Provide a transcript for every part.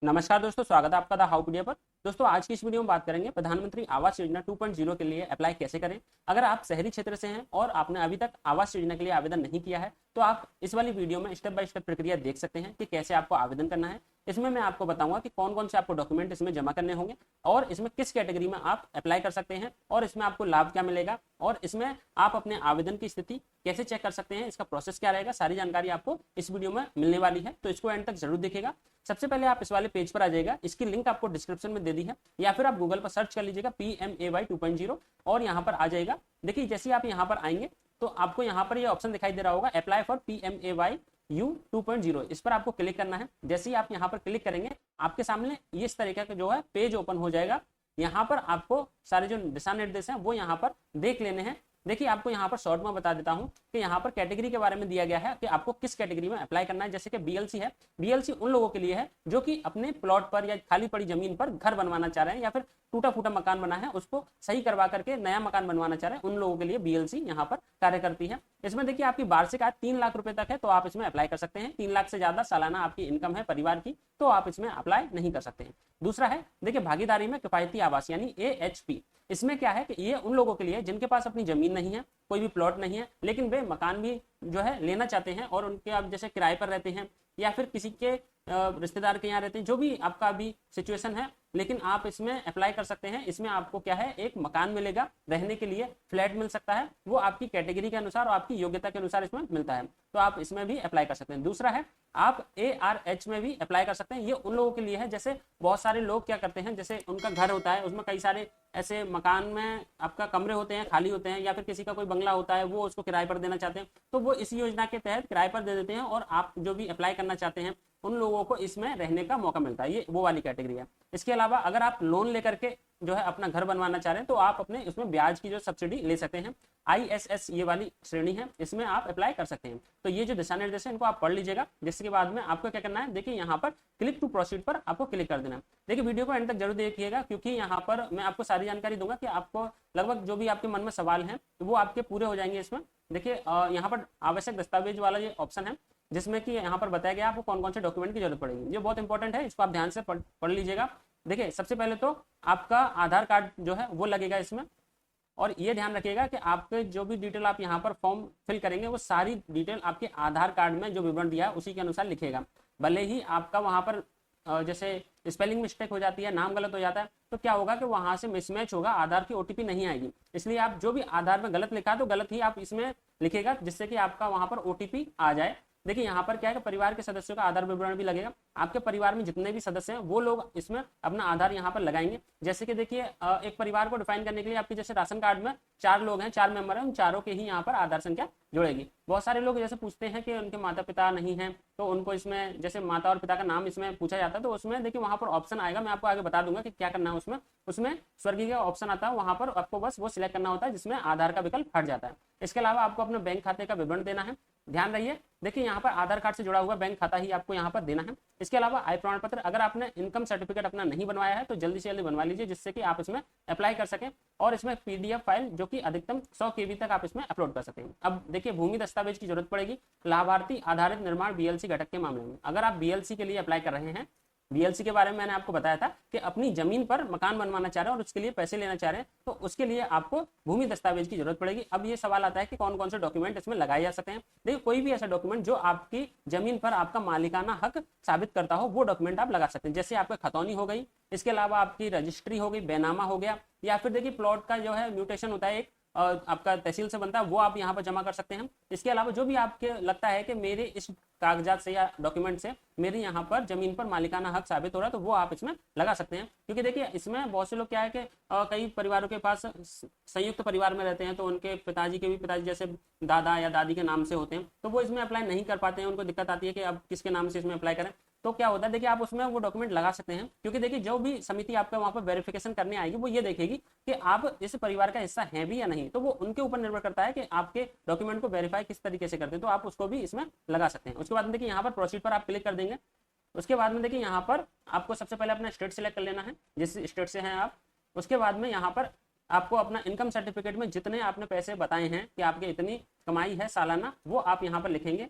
नमस्कार दोस्तों, स्वागत है आपका द हाउपीडिया पर। दोस्तों, आज की इस वीडियो में बात करेंगे प्रधानमंत्री आवास योजना 2.0 के लिए अप्लाई कैसे करें। अगर आप शहरी क्षेत्र से हैं और आपने अभी तक आवास योजना के लिए आवेदन नहीं किया है तो आप इस वाली वीडियो में स्टेप बाय स्टेप प्रक्रिया देख सकते हैं कि कैसे आपको आवेदन करना है। इसमें मैं आपको बताऊंगा कि कौन कौन से आपको डॉक्यूमेंट इसमें जमा करने होंगे और इसमें किस कैटेगरी में आप अप्लाई कर सकते हैं और इसमें आपको लाभ क्या मिलेगा और इसमें आप अपने आवेदन की स्थिति कैसे चेक कर सकते हैं, इसका प्रोसेस क्या रहेगा, सारी जानकारी आपको इस वीडियो में मिलने वाली है। तो इसको एंड तक जरूर देखिएगा। सबसे पहले आप इस वाले पेज पर आ जाएगा, इसकी लिंक आपको डिस्क्रिप्शन में दे दी है या फिर आप गूगल पर सर्च कर लीजिएगा PMAY 2.0 और यहाँ पर आ जाएगा। देखिए, जैसे आप यहाँ पर आएंगे तो आपको यहाँ पर ये ऑप्शन दिखाई दे रहा होगा, अप्लाई फॉर PMAY U 2.0। इस पर आपको क्लिक करना है। जैसे ही आप यहाँ पर क्लिक करेंगे आपके सामने ये इस तरीके का जो है पेज ओपन हो जाएगा। यहाँ पर आपको सारे जो दिशा निर्देश हैं वो यहाँ पर देख लेने हैं। देखिए, आपको यहाँ पर शॉर्ट में बता देता हूँ कि यहाँ पर कैटेगरी के बारे में दिया गया है कि आपको किस कैटेगरी में अप्लाई करना है। जैसे कि BLC है, BLC उन लोगों के लिए है जो कि अपने प्लॉट पर या खाली पड़ी जमीन पर घर बनवाना चाह रहे हैं या फिर टूटा फूटा मकान बना है उसको सही करवा करके नया मकान बनवाना चाह रहे हैं, उन लोगों के लिए BLC यहाँ पर कार्य करती है। इसमें देखिए, आपकी वार्षिक आय 3 लाख रुपए तक है तो आप इसमें अप्लाई कर सकते हैं। 3 लाख से ज्यादा सालाना आपकी इनकम है परिवार की तो आप इसमें अप्लाई नहीं कर सकते हैं। दूसरा है, देखिए, भागीदारी में किफायती आवास यानी AHP। इसमें क्या है कि ये उन लोगों के लिए जिनके पास अपनी जमीन नहीं है, कोई भी प्लॉट नहीं है, लेकिन वे मकान भी जो है लेना चाहते हैं और उनके आप जैसे किराए पर रहते हैं या फिर किसी के रिश्तेदार के यहाँ रहते हैं, जो भी आपका अभी सिचुएशन है, लेकिन आप इसमें अप्लाई कर सकते हैं। इसमें आपको क्या है, एक मकान मिलेगा, रहने के लिए फ्लैट मिल सकता है, वो आपकी कैटेगरी के अनुसार और आपकी योग्यता के अनुसार इसमें मिलता है, तो आप इसमें भी अप्लाई कर सकते हैं। दूसरा है, आप ARH में भी अप्लाई कर सकते हैं। ये उन लोगों के लिए है, जैसे बहुत सारे लोग क्या करते हैं, जैसे उनका घर होता है, उसमें कई सारे ऐसे मकान में आपका कमरे होते हैं, खाली होते हैं, या फिर किसी का कोई बंगला होता है वो उसको किराए पर देना चाहते हैं, तो वो इस योजना के तहत किराए पर दे देते हैं और आप जो भी अप्लाई करना चाहते हैं उन लोगों को इसमें रहने का मौका मिलता है। ये वो वाली कैटेगरी है। इसके अलावा अगर आप लोन लेकर के जो है अपना घर बनवाना चाह रहे हैं तो आप अपने उसमें ब्याज की जो सब्सिडी ले सकते हैं। ISS ये वाली श्रेणी है, इसमें आप अप्लाई कर सकते हैं। तो ये जो दिशा निर्देश है इनको आप पढ़ लीजिएगा, जिसके बाद में आपको क्या करना है, देखिए यहाँ पर क्लिक टू प्रोसीड पर आपको क्लिक कर देना है। देखिए, वीडियो को एंड तक जरूर देखिएगा क्योंकि यहाँ पर मैं आपको सारी जानकारी दूंगा कि आपको लगभग जो भी आपके मन में सवाल हैं वो आपके पूरे हो जाएंगे इसमें। देखिए, यहाँ पर आवश्यक दस्तावेज वाला ये ऑप्शन है जिसमें कि यहाँ पर बताया गया आपको कौन कौन से डॉक्यूमेंट की जरूरत पड़ेगी। ये बहुत इंपॉर्टेंट है, इसको आप ध्यान से पढ़ लीजिएगा। देखिए, सबसे पहले तो आपका आधार कार्ड जो है वो लगेगा इसमें, और ये ध्यान रखिएगा कि आपके जो भी डिटेल आप यहाँ पर फॉर्म फिल करेंगे वो सारी डिटेल आपके आधार कार्ड में जो विवरण दिया है उसी के अनुसार लिखिएगा। भले ही आपका वहाँ पर जैसे स्पेलिंग मिस्टेक हो जाती है, नाम गलत हो जाता है, तो क्या होगा कि वहां से मिसमैच होगा, आधार की OTP नहीं आएगी। इसलिए आप जो भी आधार में गलत लिखा है तो गलत ही आप इसमें लिखिएगा, जिससे कि आपका वहां पर OTP आ जाए। देखिए, यहाँ पर क्या है कि परिवार के सदस्यों का आधार विवरण भी लगेगा। आपके परिवार में जितने भी सदस्य हैं वो लोग इसमें अपना आधार यहाँ पर लगाएंगे। जैसे कि देखिए, एक परिवार को डिफाइन करने के लिए आपके जैसे राशन कार्ड में 4 लोग हैं, 4 मेंबर हैं, उन चारों के ही यहाँ पर आधार संख्या जुड़ेगी। बहुत सारे लोग जैसे पूछते हैं कि उनके माता पिता नहीं है तो उनको इसमें जैसे माता और पिता का नाम इसमें पूछा जाता है, तो उसमें देखिए वहां पर ऑप्शन आएगा, मैं आपको आगे बता दूंगा कि क्या करना है। उसमें स्वर्गीय का ऑप्शन आता है, वहां पर आपको बस वो सिलेक्ट करना होता है जिसमें आधार का विकल्प हट जाता है। इसके अलावा आपको अपने बैंक खाते का विवरण देना है, ध्यान रहिए। देखिए, यहाँ पर आधार कार्ड से जुड़ा हुआ बैंक खाता ही आपको यहाँ पर देना है। इसके अलावा आय प्रमाण पत्र, अगर आपने इनकम सर्टिफिकेट अपना नहीं बनवाया है तो जल्दी से जल्दी बनवा लीजिए, जिससे कि आप इसमें अप्लाई कर सकें और इसमें PDF फाइल जो कि अधिकतम 100 KB तक आप इसमें अपलोड कर सकते हैं। अब देखिए, भूमि दस्तावेज की जरूरत पड़ेगी लाभार्थी आधारित निर्माण BLC घटक के मामले में। अगर आप BLC के लिए अप्लाई कर रहे हैं, BLC के बारे में मैंने आपको बताया था कि अपनी जमीन पर मकान बनवाना चाह रहे हैं और उसके लिए पैसे लेना चाह रहे हैं, तो उसके लिए आपको भूमि दस्तावेज की जरूरत पड़ेगी। अब ये सवाल आता है कि कौन कौन से डॉक्यूमेंट इसमें लगाए जा सकते हैं। देखिए, कोई भी ऐसा डॉक्यूमेंट जो आपकी जमीन पर आपका मालिकाना हक साबित करता हो वो डॉक्यूमेंट आप लगा सकते हैं। जैसे आपका खतौनी हो गई, इसके अलावा आपकी रजिस्ट्री हो गई, बैनामा हो गया, या फिर देखिए प्लॉट का जो है म्यूटेशन होता है एक आपका तहसील से बनता है, वो आप यहाँ पर जमा कर सकते हैं। इसके अलावा जो भी आपके लगता है कि मेरे इस कागजात से या डॉक्यूमेंट से मेरे यहाँ पर जमीन पर मालिकाना हक साबित हो रहा है, तो वो आप इसमें लगा सकते हैं। क्योंकि देखिए, इसमें बहुत से लोग क्या है कि कई परिवारों के पास संयुक्त परिवार में रहते हैं, तो उनके पिताजी के भी पिताजी जैसे दादा या दादी के नाम से होते हैं, तो वो इसमें अप्लाई नहीं कर पाते हैं, उनको दिक्कत आती है कि अब किसके नाम से इसमें अप्लाई करें। तो क्या होता है, देखिए, आप उसमें वो डॉक्यूमेंट लगा सकते हैं। क्योंकि देखिए, जो भी समिति आपका वहां पर वेरिफिकेशन करने आएगी वो ये देखेगी कि आप इस परिवार का हिस्सा हैं भी या नहीं, तो वो उनके ऊपर निर्भर करता है कि आपके डॉक्यूमेंट को वेरीफाई किस तरीके से करते हैं, तो आप उसको भी इसमें लगा सकते हैं। उसके बाद में देखिए, यहाँ पर प्रोसीड पर आप क्लिक कर देंगे। उसके बाद में देखिए, यहाँ पर आपको सबसे पहले अपना स्टेट सिलेक्ट कर लेना है, जिस स्टेट से हैं आप। उसके बाद में यहाँ पर आपको अपना इनकम सर्टिफिकेट में जितने आपने पैसे बताए हैं कि आपके इतनी कमाई है सालाना, वो आप यहाँ पर लिखेंगे।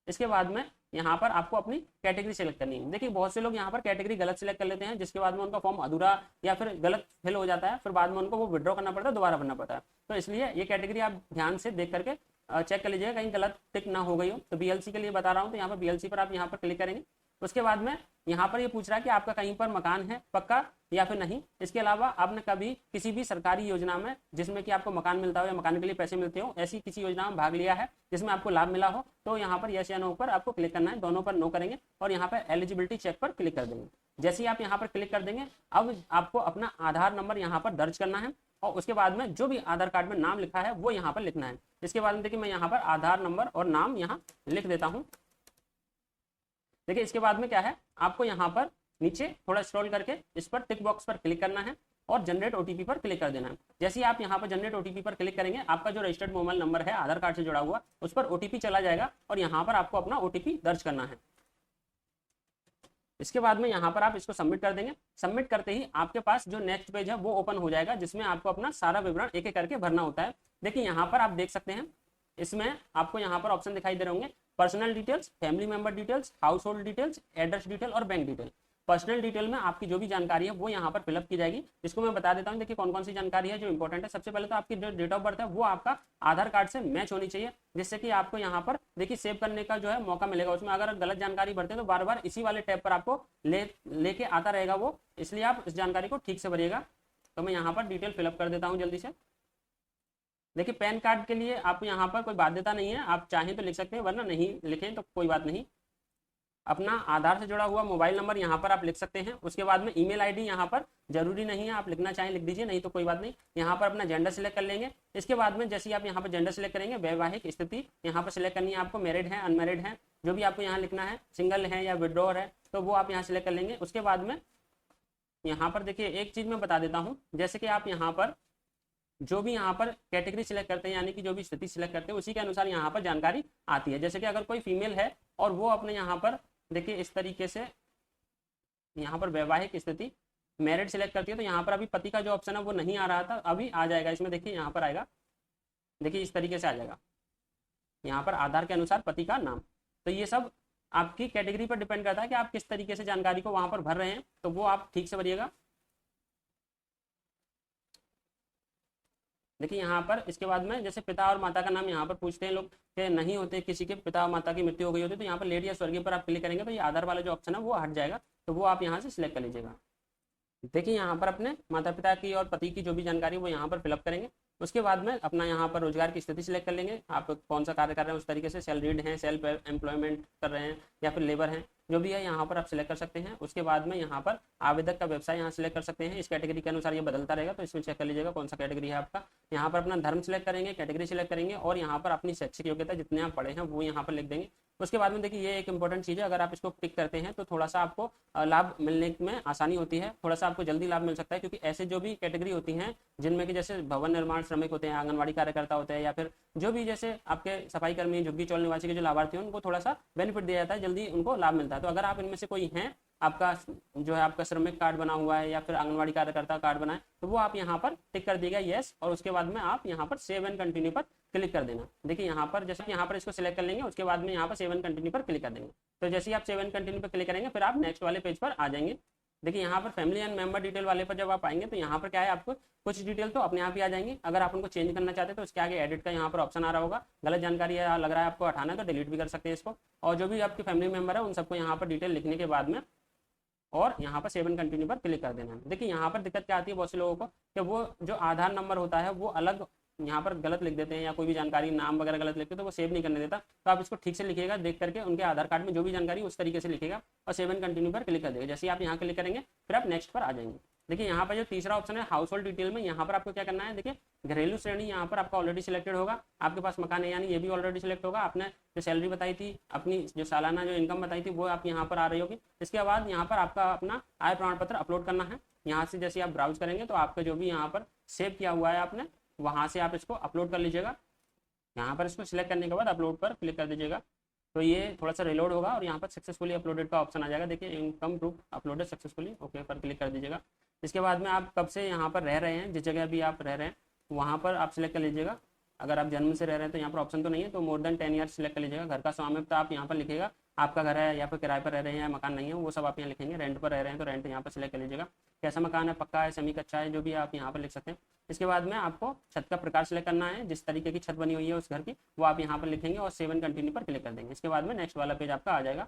इसके बाद में यहाँ पर आपको अपनी कैटेगरी सेलेक्ट करनी है। देखिए बहुत से लोग यहाँ पर कैटेगरी गलत सेलेक्ट कर लेते हैं, जिसके बाद में उनका फॉर्म अधूरा या फिर गलत फिल हो जाता है, फिर बाद में उनको वो विड्रॉ करना पड़ता है, दोबारा भरना पड़ता है। तो इसलिए ये कैटेगरी आप ध्यान से देख करके चेक कर लीजिएगा कहीं गलत टिक ना हो गई हो। तो बीएलसी के लिए बता रहा हूँ, तो यहाँ पर बीएलसी पर आप यहाँ पर क्लिक करेंगे। उसके बाद में यहाँ पर ये पूछ रहा है कि आपका कहीं पर मकान है पक्का या फिर नहीं। इसके अलावा आपने कभी किसी भी सरकारी योजना में जिसमें कि आपको मकान मिलता हो या मकान के लिए पैसे मिलते हो, ऐसी किसी योजना में भाग लिया है जिसमें आपको लाभ मिला हो, तो यहाँ पर यस या नो पर आपको क्लिक करना है। दोनों पर नो करेंगे और यहाँ पर एलिजिबिलिटी चेक पर क्लिक कर देंगे। जैसे ही आप यहाँ पर क्लिक कर देंगे, अब आपको अपना आधार नंबर यहाँ पर दर्ज करना है और उसके बाद में जो भी आधार कार्ड में नाम लिखा है वो यहाँ पर लिखना है। इसके बाद में देखिए मैं यहाँ पर आधार नंबर और नाम यहाँ लिख देता हूँ। देखिए इसके बाद में क्या है, आपको यहाँ पर नीचे थोड़ा स्क्रॉल करके इस पर टिक बॉक्स पर क्लिक करना है और जनरेट ओटीपी पर क्लिक कर देना है। जैसे ही आप यहाँ पर जनरेट ओटीपी पर क्लिक करेंगे, आपका जो रजिस्टर्ड मोबाइल नंबर है आधार कार्ड से जुड़ा हुआ, उस पर ओटीपी चला जाएगा और यहाँ पर आपको अपना ओटीपी दर्ज करना है। इसके बाद में यहाँ पर आप इसको सबमिट कर देंगे। सबमिट करते ही आपके पास जो नेक्स्ट पेज है वो ओपन हो जाएगा, जिसमें आपको अपना सारा विवरण एक एक करके भरना होता है। देखिए यहाँ पर आप देख सकते हैं, इसमें आपको यहाँ पर ऑप्शन दिखाई दे रहे होंगे, personal details, family member details, house hold details, address detail और बैंक डिटेल। पर्सनल डिटेल में आपकी जो भी जानकारी है वो यहाँ पर फिलअप की जाएगी, जिसको मैं बता देता हूँ। देखिए कौन कौन सी जानकारी है जो इंपॉर्टेंट है। सबसे पहले तो आपकी जो डेट ऑफ बर्थ है वो आपका आधार कार्ड से मैच होनी चाहिए, जिससे कि आपको यहाँ पर देखिए सेव करने का जो है मौका मिलेगा। उसमें अगर गलत जानकारी भरते हैं तो बार बार इसी वाले टैब पर आपको लेके आता रहेगा वो, इसलिए आप इस जानकारी को ठीक से भरिएगा। तो मैं यहाँ पर डिटेल फिलअप कर देता हूँ जल्दी से। देखिए पैन कार्ड के लिए आप यहाँ पर कोई बाध्यता नहीं है, आप चाहें तो लिख सकते हैं, वरना नहीं लिखें तो कोई बात नहीं। अपना आधार से जुड़ा हुआ मोबाइल नंबर यहाँ पर आप लिख सकते हैं। उसके बाद में ईमेल आईडी यहाँ पर जरूरी नहीं है, आप लिखना चाहें लिख दीजिए, नहीं तो कोई बात नहीं। यहाँ पर अपना जेंडर सिलेक्ट कर लेंगे। इसके बाद में जैसे आप यहाँ पर जेंडर सिलेक्ट करेंगे, वैवाहिक स्थिति यहाँ पर सिलेक्ट करनी है आपको, मैरिड है अनमैरिड है, जो भी आपको यहाँ लिखना है, सिंगल है या विड्रॉअर है, तो वो आप यहाँ सिलेक्ट कर लेंगे। उसके बाद में यहाँ पर देखिए एक चीज मैं बता देता हूँ, जैसे कि आप यहाँ पर जो भी यहाँ पर कैटेगरी सिलेक्ट करते हैं, यानी कि जो भी स्थिति सिलेक्ट करते हैं, उसी के अनुसार यहाँ पर जानकारी आती है। जैसे कि अगर कोई फीमेल है और वो अपने यहाँ पर देखिए इस तरीके से यहाँ पर वैवाहिक स्थिति मैरिड सिलेक्ट करती है, तो यहाँ पर अभी पति का जो ऑप्शन है वो नहीं आ रहा था, अभी आ जाएगा इसमें। देखिए यहाँ पर आएगा, देखिए इस तरीके से आ जाएगा यहाँ पर आधार के अनुसार पति का नाम। तो ये सब आपकी कैटेगरी पर डिपेंड करता है कि आप किस तरीके से जानकारी को वहां पर भर रहे हैं, तो वो आप ठीक से भरिएगा। देखिए यहाँ पर इसके बाद में जैसे पिता और माता का नाम यहाँ पर पूछते हैं लोग कि नहीं होते, किसी के पिता और माता की मृत्यु हो गई होती है, तो यहाँ पर लेट या स्वर्गीय पर आप क्लिक करेंगे तो ये आधार वाला जो ऑप्शन है वो हट जाएगा, तो वो आप यहाँ से सिलेक्ट कर लीजिएगा। देखिए यहाँ पर अपने माता पिता की और पति की जो भी जानकारी वो यहाँ पर फिलअप करेंगे। उसके बाद में अपना यहाँ पर रोजगार की स्थिति सिलेक्ट कर लेंगे, आप कौन सा कार्य कर रहे हैं उस तरीके से, सैलरीड हैं, सेल्फ एम्प्लॉयमेंट कर रहे हैं या फिर लेबर हैं, जो भी है यहाँ पर आप सिलेक्ट कर सकते हैं। उसके बाद में यहाँ पर आवेदक का व्यवसाय यहाँ सिलेक्ट कर सकते हैं, इस कैटेगरी के अनुसार ये बदलता रहेगा, तो इसमें चेक कर लीजिएगा कौन सा कैटेगरी है आपका। यहाँ पर अपना धर्म सिलेक्ट करेंगे, कैटेगरी सिलेक्ट करेंगे और यहाँ पर अपनी शैक्षिक योग्यता जितने आप पढ़े हैं वो यहाँ पर लिख देंगे। उसके बाद में देखिए ये एक इंपॉर्टेंट चीज़ है, अगर आप इसको टिक करते हैं तो थोड़ा सा आपको लाभ मिलने में आसानी होती है, थोड़ा सा आपको जल्दी लाभ मिल सकता है, क्योंकि ऐसे जो भी कैटेगरी होती हैं जिनमें कि जैसे भवन निर्माण श्रमिक होते हैं, आंगनवाड़ी कार्यकर्ता होते हैं, या फिर जो भी जैसे आपके सफाई कर्मी, झुग्गी चौल निवासी के जो लाभार्थी हैं, उनको थोड़ा सा बेनिफिट दिया जाता है, जल्दी उनको लाभ मिलता है। तो अगर आप इनमें से कोई हैं, आपका जो है आपका श्रमिक कार्ड बना हुआ है या फिर आंगनवाड़ी कार्यकर्ता कार्ड बना है, तो वो आप यहाँ पर टिक कर दिएगा यस, और उसके बाद में आप यहाँ पर सेव एंड कंटिन्यू पर क्लिक कर देना। देखिए यहाँ पर जैसे यहाँ पर इसको सिलेक्ट कर लेंगे, उसके बाद में यहाँ पर सेव एंड कंटिन्यू पर क्लिक कर देंगे। तो जैसे ही आप सेव एंड कंटिन्यू पर क्लिक करेंगे फिर आप नेक्स्ट वाले पेज पर आ जाएंगे। देखिए यहाँ पर फैमिली एंड मेंबर डिटेल वाले पर जब आप आएंगे तो यहाँ पर क्या है, आपको कुछ डिटेल तो अपने आप ही आ जाएंगी। अगर आप उनको चेंज करना चाहते हैं तो उसके आगे एडिट का यहाँ पर ऑप्शन आ रहा होगा। गलत जानकारी लग रहा है आपको हटाना है तो डिलीट भी कर सकते हैं इसको। और जो भी आपके फैमिली मेंबर है उन सबको यहाँ पर डिटेल लिखने के बाद में और यहाँ पर सेव एंड कंटिन्यू पर क्लिक कर देना है। देखिए यहाँ पर दिक्कत क्या आती है बहुत से लोगों को कि वो जो आधार नंबर होता है वो अलग यहाँ पर गलत लिख देते हैं, या कोई भी जानकारी नाम वगैरह गलत लिखते हैं तो वो सेव नहीं करने देता। तो आप इसको ठीक से लिखिएगा, देख करके उनके आधार कार्ड में जो भी जानकारी उस तरीके से लिखिएगा और सेव एंड कंटिन्यू पर क्लिक कर देगा। जैसे आप यहाँ क्लिक करेंगे फिर आप नेक्स्ट पर आ जाएंगे। देखिए यहाँ पर जो तीसरा ऑप्शन है हाउस होल्ड डिटेल में, यहाँ पर आपको क्या करना है, देखिए घरेलू श्रेणी यहाँ पर आपका ऑलरेडी सिलेक्टेड होगा, आपके पास मकान है यानी ये भी ऑलरेडी सिलेक्ट होगा। आपने जो सैलरी बताई थी, अपनी जो सालाना जो इनकम बताई थी वो आप यहाँ पर आ रही होगी। इसके बाद यहाँ पर आपका अपना आय प्रमाण पत्र अपलोड करना है। यहाँ से जैसे आप ब्राउज करेंगे तो आपका जो भी यहाँ पर सेव किया हुआ है आपने, वहाँ से आप इसको अपलोड कर लीजिएगा। यहाँ पर इसको सिलेक्ट करने के बाद अपलोड पर क्लिक कर दीजिएगा, तो ये थोड़ा सा रिलोड होगा और यहाँ पर सक्सेसफुली अपलोडेड का ऑप्शन आ जाएगा। देखिए income proof uploaded successfully, okay पर क्लिक कर दीजिएगा। इसके बाद में आप कब से यहाँ पर रह रहे हैं, जिस जगह भी आप रह रहे हैं वहाँ पर आप सिलेक्ट कर लीजिएगा। अगर आप जन्म से रह रहे हैं तो यहाँ पर ऑप्शन तो नहीं है, तो मोर देन 10 ईयर्स सिलेक्ट कर लीजिएगा। घर का स्वामित्व आप यहाँ पर लिखेगा, आपका घर है या फिर किराए पर रह रहे हैं या मकान नहीं है वो सब आप यहाँ लिखेंगे। रेंट पर रह रहे हैं तो रेंट यहाँ पर सिलेक्ट कर लीजिएगा। कैसा मकान है, पक्का है, सेमी कच्चा है, जो भी आप यहाँ पर लिख सकते हैं। इसके बाद में आपको छत का प्रकार सिलेक्ट करना है, जिस तरीके की छत बनी हुई है उस घर की वो आप यहाँ पर लिखेंगे और सेव एंड कंटिन्यू पर क्लिक कर देंगे। इसके बाद में नेक्स्ट वाला पेज आपका आ जाएगा।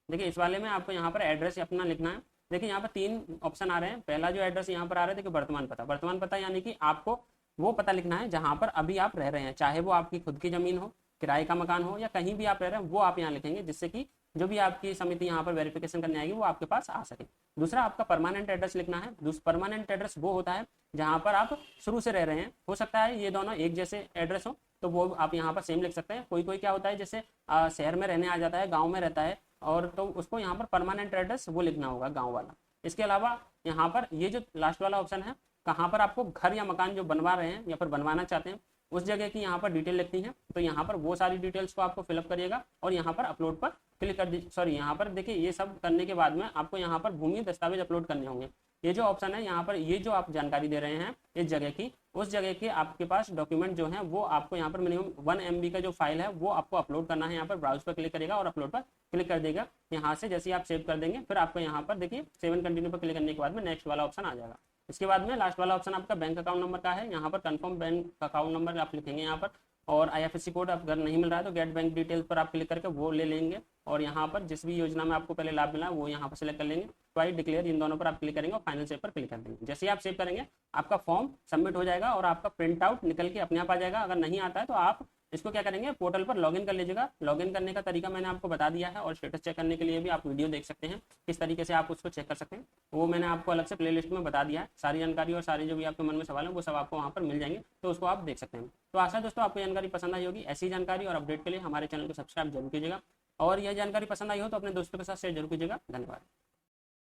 देखिए इस वाले में आपको यहाँ पर एड्रेस अपना लिखना है। देखिए यहाँ पर 3 ऑप्शन आ रहे हैं। पहला जो एड्रेस यहाँ पर आ रहा है देखिए वर्तमान पता, वर्तमान पता यानी कि आपको वो पता लिखना है जहाँ पर अभी आप रह रहे हैं, चाहे वो आपकी खुद की जमीन हो, किराए का मकान हो या कहीं भी आप रह रहे हैं वो आप यहाँ लिखेंगे, जिससे कि जो भी आपकी समिति यहाँ पर वेरिफिकेशन करने आएगी वो आपके पास आ सके। दूसरा आपका परमानेंट एड्रेस लिखना है। परमानेंट एड्रेस वो होता है जहाँ पर आप शुरू से रह रहे हैं। हो सकता है ये दोनों एक जैसे एड्रेस हो तो वो आप यहाँ पर सेम लिख सकते हैं। कोई कोई क्या होता है जैसे शहर में रहने आ जाता है, गाँव में रहता है, और तो उसको यहाँ पर परमानेंट एड्रेस वो लिखना होगा, गाँव वाला। इसके अलावा यहाँ पर ये जो लास्ट वाला ऑप्शन है, कहाँ पर आपको घर या मकान जो बनवा रहे हैं या फिर बनवाना चाहते हैं उस जगह की यहाँ पर डिटेल लिखनी है, तो यहाँ पर वो सारी डिटेल्स को आपको फिलअप करिएगा और यहाँ पर अपलोड पर क्लिक कर दीजिए। सॉरी, यहाँ पर देखिए ये सब करने के बाद में आपको यहाँ पर भूमि दस्तावेज अपलोड करने होंगे। ये जो ऑप्शन है यहाँ पर, ये जो आप जानकारी दे रहे हैं इस जगह की, उस जगह के आपके पास डॉक्यूमेंट जो है वो आपको यहाँ पर मिनिमम 1 MB का जो फाइल है वो आपको अपलोड करना है। यहाँ पर ब्राउज पर क्लिक करेगा और अपलोड पर क्लिक कर देगा। यहाँ से जैसे आप सेव कर देंगे फिर आपको यहाँ पर देखिए सेव एंड कंटिन्यू पर क्लिक करने के बाद में नेक्स्ट वाला ऑप्शन आ जाएगा। इसके बाद में लास्ट वाला ऑप्शन आपका बैंक अकाउंट नंबर का है। यहाँ पर कंफर्म बैंक अकाउंट नंबर आप लिखेंगे यहाँ पर, और IFSC कोड अगर नहीं मिल रहा है तो गेट बैंक डिटेल्स पर आप क्लिक करके वो ले लेंगे और यहाँ पर जिस भी योजना में आपको पहले लाभ मिला है वो यहाँ पर सिलेक्ट कर लेंगे। ट्वाइस डिक्लेयर इन दोनों पर आप क्लिक करेंगे और फाइनल सेव पर क्लिक कर देंगे। जैसे ही आप सेव करेंगे आपका फॉर्म सबमिट हो जाएगा और आपका प्रिंट आउट निकल के अपने आप आ जाएगा। अगर नहीं आता है तो आप इसको क्या करेंगे, पोर्टल पर लॉगिन कर लीजिएगा। लॉगिन करने का तरीका मैंने आपको बता दिया है और स्टेटस चेक करने के लिए भी आप वीडियो देख सकते हैं, किस तरीके से आप उसको चेक कर सकते हैं वो मैंने आपको अलग से प्लेलिस्ट में बता दिया है। सारी जानकारी और सारी जो भी आपके मन में सवाल है वो सब आपको वहाँ पर मिल जाएंगे, तो उसको आप देख सकते हैं। तो आशा दोस्तों आपको जानकारी पसंद आई होगी। ऐसी जानकारी और अपडेट के लिए हमारे चैनल को सब्सक्राइब जरूर कीजिएगा और यह जानकारी पसंद आई हो तो अपने दोस्तों के साथ शेयर जरूर कीजिएगा। धन्यवाद।